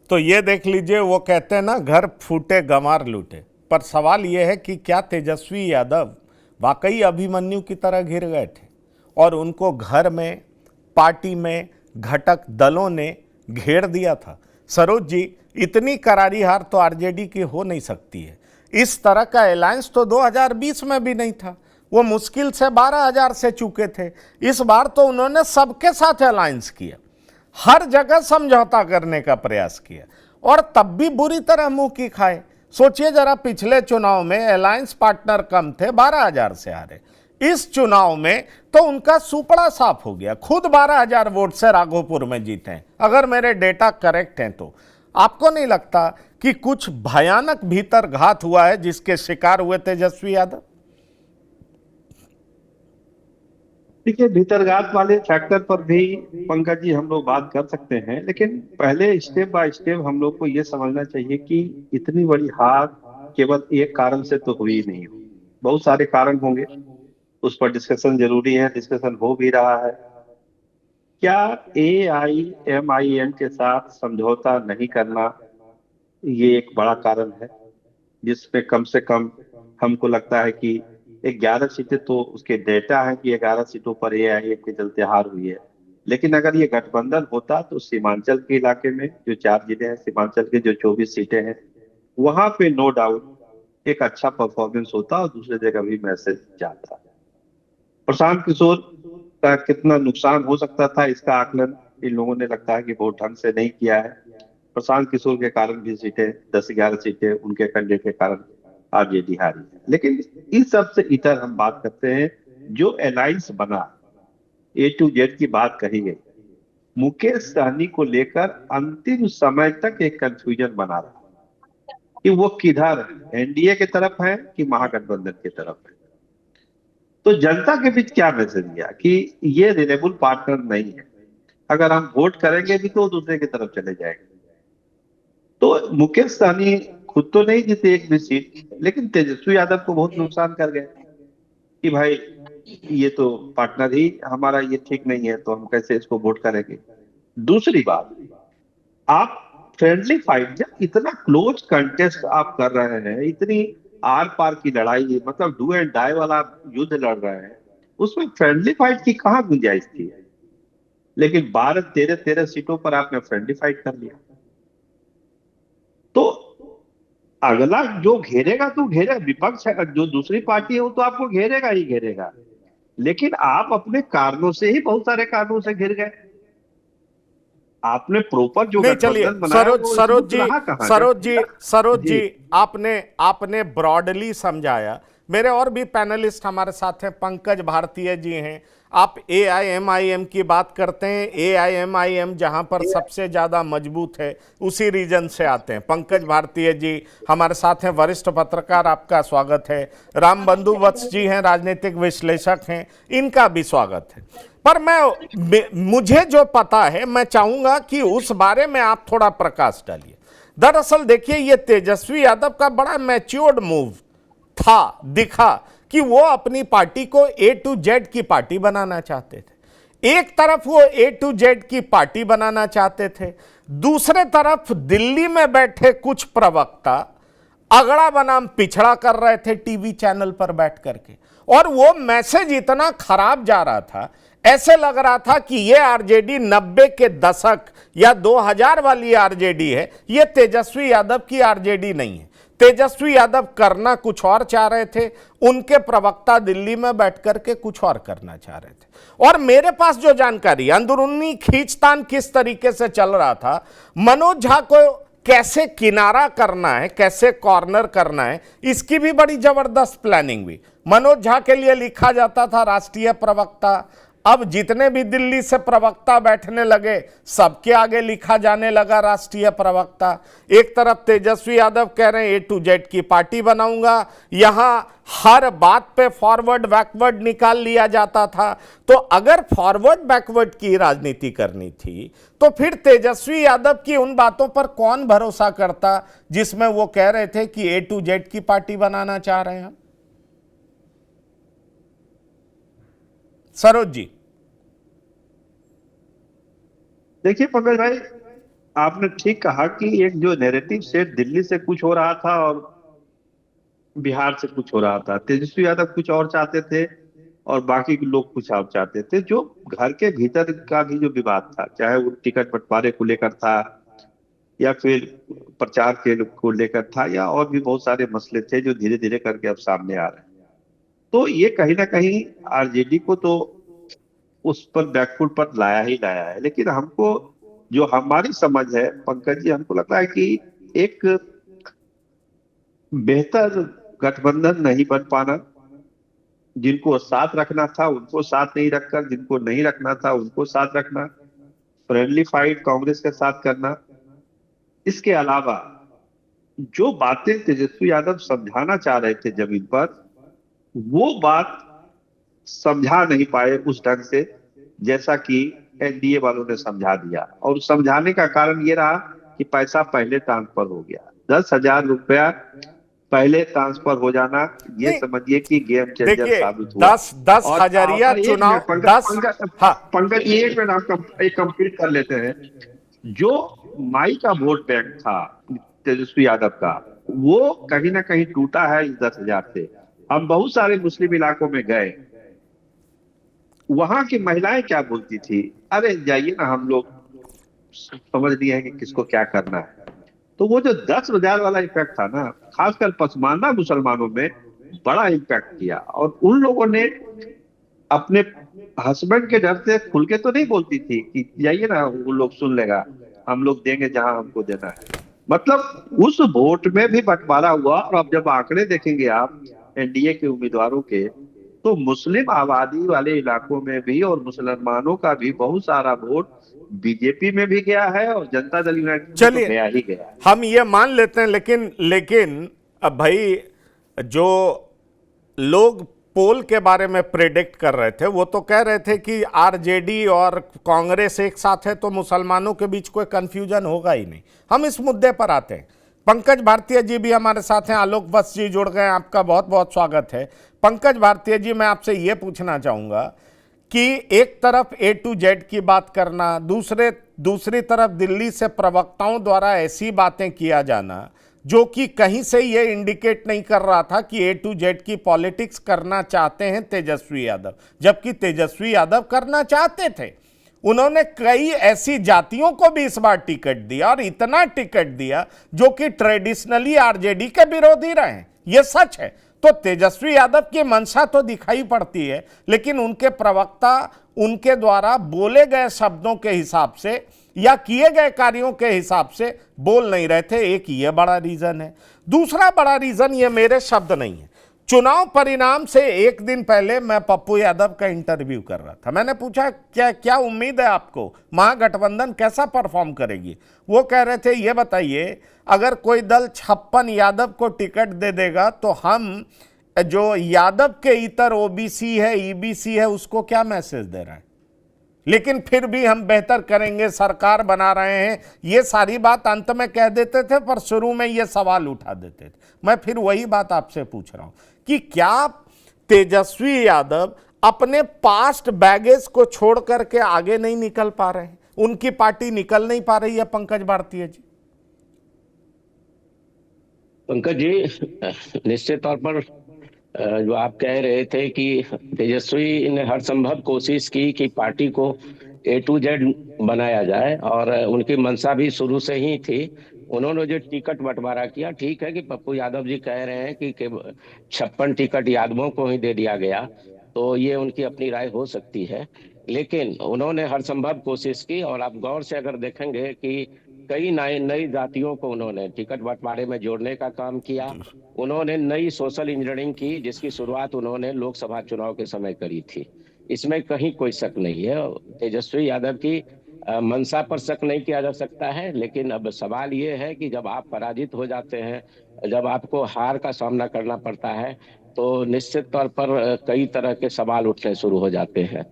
तो ये देख लीजिए, वो कहते हैं ना, घर फूटे गंवार लूटे। पर सवाल ये है कि क्या तेजस्वी यादव वाकई अभिमन्यु की तरह घिर गए थे और उनको घर में, पार्टी में घटक दलों ने घेर दिया था? सरोज जी, इतनी करारी हार तो आरजेडी की हो नहीं सकती है। इस तरह का अलायंस तो 2020 में भी नहीं था, वो मुश्किल से 12,000 से चूके थे। इस बार तो उन्होंने सबके साथ अलायंस किया, हर जगह समझौता करने का प्रयास किया और तब भी बुरी तरह मुंह की खाए। सोचिए जरा, पिछले चुनाव में अलायंस पार्टनर कम थे, 12,000 से हारे। इस चुनाव में तो उनका सुपड़ा साफ हो गया, खुद 12,000 वोट से राघोपुर में जीते हैं, अगर मेरे डेटा करेक्ट हैं तो। आपको नहीं लगता कि कुछ भयानक भीतर घात हुआ है जिसके शिकार हुए तेजस्वी यादव? देखिए, भीतरघात वाले फैक्टर पर भी पंकज जी हम लोग बात कर सकते हैं, लेकिन पहले स्टेप बाय स्टेप हम लोग को ये समझना चाहिए कि इतनी बड़ी हार केवल एक कारण से तो हुई नहीं हो, बहुत सारे कारण होंगे। उस पर डिस्कशन जरूरी है, डिस्कशन हो भी रहा है। क्या AIMIM के साथ समझौता नहीं करना ये एक बड़ा कारण है, जिसमें कम से कम हमको लगता है कि 11 सीटें तो उसके डेटा है कि 11 सीटों पर AIM के चलते हार हुई है। लेकिन अगर ये गठबंधन होता तो सीमांचल के इलाके में जो 4 जिले हैं, सीमांचल के जो 24 सीटें हैं, वहां पे नो डाउट एक अच्छा परफॉर्मेंस होता और दूसरी जगह भी मैसेज जाता। प्रशांत किशोर का कितना नुकसान हो सकता था, इसका आकलन इन लोगों ने लगता है कि बहुत ढंग से नहीं किया है। प्रशांत किशोर के कारण भी सीटें, 10-11 सीटें उनके कंधे के कारण आरजेडी हारी है। लेकिन इस सब से इतर हम बात करते हैं, जो अलायंस बना, A to Z की बात कही गई, मुकेश सहनी को लेकर अंतिम समय तक एक कंफ्यूजन बना रहा कि वो किधर है, एनडीए की तरफ है कि महागठबंधन की तरफ है। तो जनता के बीच क्या मैसेज दिया कि ये रिलेबल पार्टनर नहीं है, अगर हम वोट करेंगे भी तो दूसरे की तरफ चले जाएंगे। तो मुकेश सहनी खुद तो नहीं जीते एक भी सीट, लेकिन तेजस्वी यादव को बहुत नुकसान कर गए कि भाई ये तो पार्टनर ही हमारा ये ठीक नहीं है, तो हम कैसे इसको वोट करेंगे। दूसरी बात, आप फ्रेंडली फाइट, जब इतना क्लोज कंटेस्ट आप कर रहे हैं, इतनी आर पार की लड़ाई, मतलब डू एंड डाई वाला युद्ध लड़ रहे हैं, उसमें फ्रेंडली फाइट की कहाँ गुंजाइश थी? लेकिन 12-13 सीटों पर आपने फ्रेंडली फाइट कर लिया। तो अगला जो घेरेगा तो घेरेगा, विपक्ष है, जो दूसरी पार्टी है वो तो आपको घेरेगा ही घेरेगा। लेकिन आप अपने कारणों से ही, बहुत सारे कारणों से घिर गए। आपने प्रॉपर जो नहीं, चलिए गठबंधन बनाया सरोज, वो सरोज स्मूथ जी, रहा कहाँ जब? सरोज जी, सरोज जी। जी, आपने आपने ब्रॉडली समझाया। मेरे और भी पैनलिस्ट हमारे साथ हैं, पंकज भारतीय जी हैं। आप AIMIM की बात करते हैं, AIMIM जहां पर सबसे ज्यादा मजबूत है उसी रीजन से आते हैं। पंकज भारतीय जी हमारे साथ हैं, वरिष्ठ पत्रकार, आपका स्वागत है। राम बंधु वत्स जी हैं, राजनीतिक विश्लेषक हैं, इनका भी स्वागत है। पर मुझे जो पता है, मैं चाहूंगा कि उस बारे में आप थोड़ा प्रकाश डालिए। दरअसल देखिए, ये तेजस्वी यादव का बड़ा मैच्योर्ड मूव था, दिखा कि वो अपनी पार्टी को A to Z की पार्टी बनाना चाहते थे। एक तरफ वो A to Z की पार्टी बनाना चाहते थे, दूसरे तरफ दिल्ली में बैठे कुछ प्रवक्ता अगड़ा बनाम पिछड़ा कर रहे थे टीवी चैनल पर बैठ करके, और वो मैसेज इतना खराब जा रहा था, ऐसे लग रहा था कि ये आरजेडी 90 के दशक या 2000 वाली आरजेडी है, ये तेजस्वी यादव की आरजेडी नहीं है। तेजस्वी यादव करना कुछ और चाह रहे थे, उनके प्रवक्ता दिल्ली में बैठ करके कुछ और करना चाह रहे थे। और मेरे पास जो जानकारी, अंदरूनी खींचतान किस तरीके से चल रहा था, मनोज झा को कैसे किनारा करना है, कैसे कॉर्नर करना है, इसकी भी बड़ी जबरदस्त प्लानिंग हुई। मनोज झा के लिए लिखा जाता था राष्ट्रीय प्रवक्ता, अब जितने भी दिल्ली से प्रवक्ता बैठने लगे सबके आगे लिखा जाने लगा राष्ट्रीय प्रवक्ता। एक तरफ तेजस्वी यादव कह रहे हैं A to Z की पार्टी बनाऊंगा, यहां हर बात पे फॉरवर्ड बैकवर्ड निकाल लिया जाता था। तो अगर फॉरवर्ड बैकवर्ड की राजनीति करनी थी तो फिर तेजस्वी यादव की उन बातों पर कौन भरोसा करता जिसमें वो कह रहे थे कि A to Z की पार्टी बनाना चाह रहे हैं। सरोज जी, देखिए पंकज भाई, आपने ठीक कहा कि एक जो नैरेटिव सेट दिल्ली से कुछ हो रहा था और बिहार से कुछ हो रहा था, तेजस्वी यादव कुछ और चाहते थे और बाकी के लोग कुछ और चाहते थे। जो घर के भीतर का भी जो विवाद था, चाहे वो टिकट बंटवारे को लेकर था या फिर प्रचार के को लेकर था, या और भी बहुत सारे मसले थे जो धीरे धीरे करके अब सामने आ रहे हैं, तो ये कहीं ना कहीं आरजेडी को तो उस पर बैकफुट पर लाया ही लाया है। लेकिन हमको, जो हमारी समझ है पंकज जी, हमको लगता है कि एक बेहतर गठबंधन नहीं बन पाना, जिनको साथ रखना था उनको साथ नहीं रखकर, जिनको नहीं रखना था उनको साथ रखना, फ्रेंडली फाइट कांग्रेस के साथ करना। इसके अलावा जो बातें तेजस्वी यादव समझाना चाह रहे थे जमीन पर, वो बात समझा नहीं पाए उस ढंग से जैसा कि एनडीए वालों ने समझा दिया। और समझाने का कारण ये रहा कि पैसा पहले ट्रांसफर हो गया, 10,000 रुपया पहले ट्रांसफर हो जाना, ये नहीं, समझिए कि गेम चेंजर देखिए, साबित हुआ। 10 हजारिया और एक चुनाव मिनट पंकज 10। पंकज हाँ, पंकज जी, एक मिनट आप एक कंप्लीट कर लेते हैं। जो माई का वोट बैंक था तेजस्वी यादव का, वो कहीं ना कहीं टूटा है इस 10,000 से। हम बहुत सारे मुस्लिम इलाकों में गए, वहां की महिलाएं क्या बोलती थी, अरे जाइए ना, हम लोग समझ लिए हैं कि किसको क्या करना है। तो वो जो 10,000 वाला इफेक्ट था ना, खासकर पसमानदा मुसलमानों में बड़ा इम्पैक्ट किया। और उन लोगों ने अपने हस्बैंड के डर से खुल के तो नहीं बोलती थी कि जाइए ना, वो लोग सुन लेगा, हम लोग देंगे जहां हमको देना है। मतलब उस वोट में भी बंटवारा हुआ। और अब जब आंकड़े देखेंगे आप एनडीए के उम्मीदवारों के, तो मुस्लिम आबादी वाले इलाकों में भी और मुसलमानों का भी बहुत सारा वोट बीजेपी में भी गया है और जनता दल यूनाइटेड में तो चलिए, गया ही गया है। हम ये मान लेते हैं, लेकिन लेकिन अब भाई, जो लोग पोल के बारे में प्रेडिक्ट कर रहे थे वो तो कह रहे थे कि आरजेडी और कांग्रेस एक साथ है तो मुसलमानों के बीच कोई कंफ्यूजन होगा ही नहीं। हम इस मुद्दे पर आते हैं। पंकज भारतीय जी भी हमारे साथ हैं, आलोक वत्स जी जुड़ गए, आपका बहुत बहुत स्वागत है। पंकज भारतीय जी, मैं आपसे ये पूछना चाहूंगा कि एक तरफ ए टू जेड की बात करना, दूसरी तरफ दिल्ली से प्रवक्ताओं द्वारा ऐसी बातें किया जाना जो कि कहीं से ये इंडिकेट नहीं कर रहा था कि ए टू जेड की पॉलिटिक्स करना चाहते हैं तेजस्वी यादव, जबकि तेजस्वी यादव करना चाहते थे। उन्होंने कई ऐसी जातियों को भी इस बार टिकट दिया, और इतना टिकट दिया जो कि ट्रेडिशनली आरजेडी के विरोधी रहे हैं, यह सच है। तो तेजस्वी यादव की मंशा तो दिखाई पड़ती है, लेकिन उनके प्रवक्ता उनके द्वारा बोले गए शब्दों के हिसाब से या किए गए कार्यों के हिसाब से बोल नहीं रहे थे। एक ये बड़ा रीजन है। दूसरा बड़ा रीजन, ये मेरे शब्द नहीं है, चुनाव परिणाम से एक दिन पहले मैं पप्पू यादव का इंटरव्यू कर रहा था। मैंने पूछा क्या क्या उम्मीद है आपको, महागठबंधन कैसा परफॉर्म करेगी। वो कह रहे थे ये बताइए, अगर कोई दल 56 यादव को टिकट दे देगा तो हम जो यादव के इतर ओबीसी है, ईबीसी है, उसको क्या मैसेज दे रहे हैं। लेकिन फिर भी हम बेहतर करेंगे, सरकार बना रहे हैं, ये सारी बात अंत में कह देते थे, पर शुरू में ये सवाल उठा देते थे। मैं फिर वही बात आपसे पूछ रहा हूं कि क्या तेजस्वी यादव अपने पास्ट बैगेज को छोड़ करके आगे नहीं निकल पा रहे हैं, उनकी पार्टी निकल नहीं पा रही है। पंकज भारतीय जी, पंकज जी, निश्चित तौर पर जो आप कह रहे थे कि तेजस्वी ने हर संभव कोशिश की कि पार्टी को ए टू जेड बनाया जाए, और उनकी मंशा भी शुरू से ही थी। उन्होंने जो टिकट बंटवारा किया, ठीक है कि पप्पू यादव जी कह रहे हैं कि 56 टिकट यादवों को ही दे दिया गया, तो ये उनकी अपनी राय हो सकती है। लेकिन उन्होंने हर संभव कोशिश की, और आप गौर से अगर देखेंगे कि कई नई नई जातियों को उन्होंने टिकट बंटवारे में जोड़ने का काम किया। उन्होंने नई सोशल इंजीनियरिंग की, जिसकी शुरुआत उन्होंने लोकसभा चुनाव के समय करी थी। इसमें कहीं कोई शक नहीं है। तेजस्वी यादव की मंशा पर शक नहीं किया जा सकता है। लेकिन अब सवाल ये है कि जब आप पराजित हो जाते हैं, जब आपको हार का सामना करना पड़ता है, तो निश्चित तौर पर कई तरह के सवाल उठने शुरू हो जाते हैं।